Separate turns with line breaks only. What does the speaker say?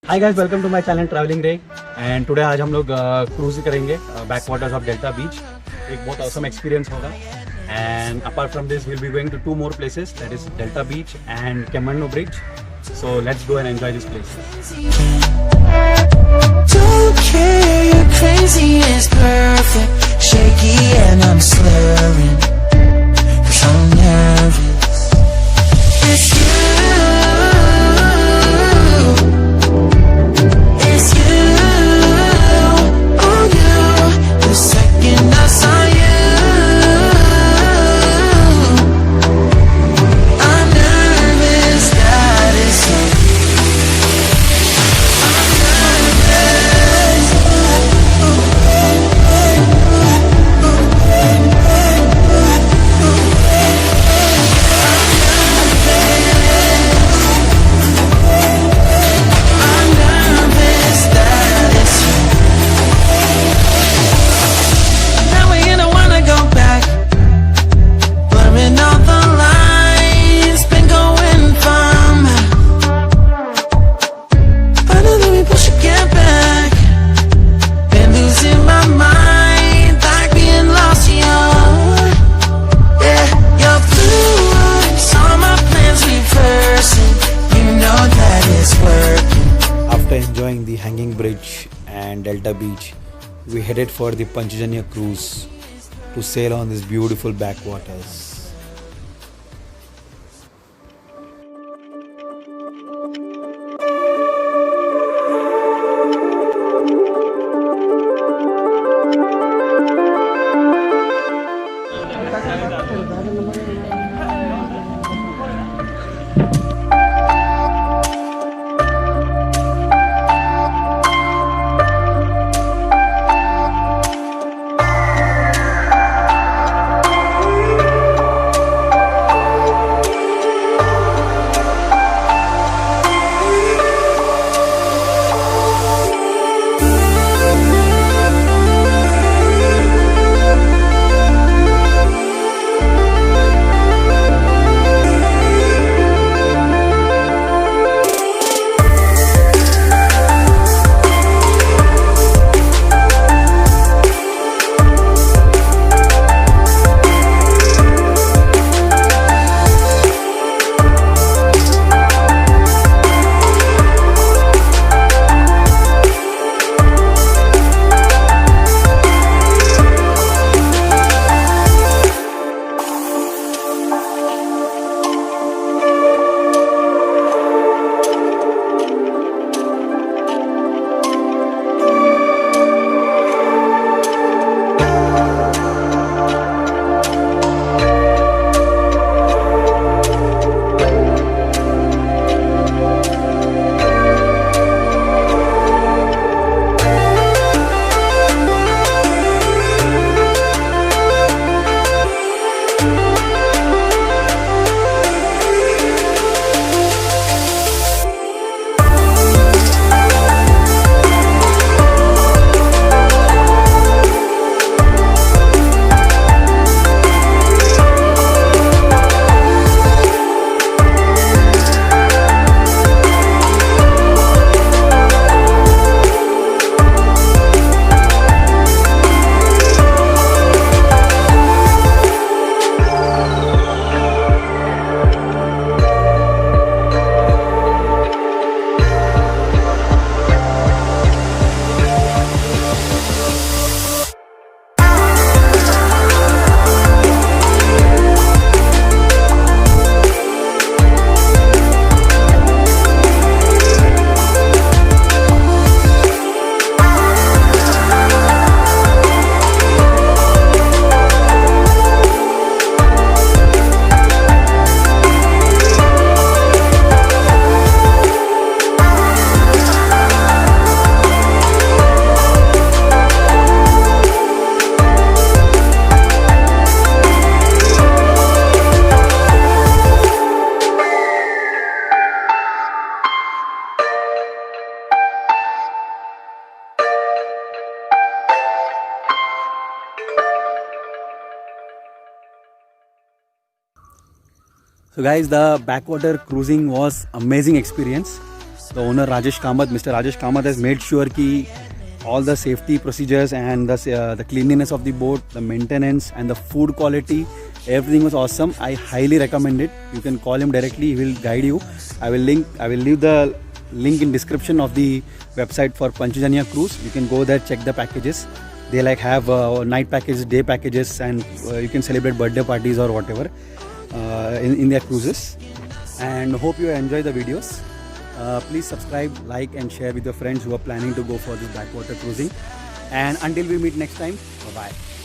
Hi guys, welcome to my channel travelling day. And today आज हम लोग cruise करेंगे बैकवाटर्स ऑफ डेल्टा बीच। एक बहुत ऑसम एक्सपीरियंस होगा। And apart from this will be going to 2 more places, that is Delta Beach and Kemmannu bridge. So let's go and enjoy this place.
Don't care, you're crazy, it's perfect. Shaky and I'm slurring, 'cause I'm nervous. It's you. It's you. Oh, you. The second I saw you, I'm nervous that it's you.
After enjoying the hanging bridge and Delta Beach, we headed for the Panchajanya Cruise to sail on these beautiful backwaters. So guys, the backwater cruising was amazing experience. the owner Rajesh Kamath, Mr. Rajesh Kamath has made sure ki all the safety procedures and the cleanliness of the boat, the maintenance and the food quality, everything was awesome. I highly recommend it. You can call him directly, he will guide you. I will leave the link in description of the website for Panchajanya Cruise. You can go there, check the packages. They like have night packages, day packages, and you can celebrate birthday parties or whatever in their cruises. And hope you enjoy the videos. Please subscribe, like and share with your friends who are planning to go for this backwater cruising. And until we meet next time, bye bye.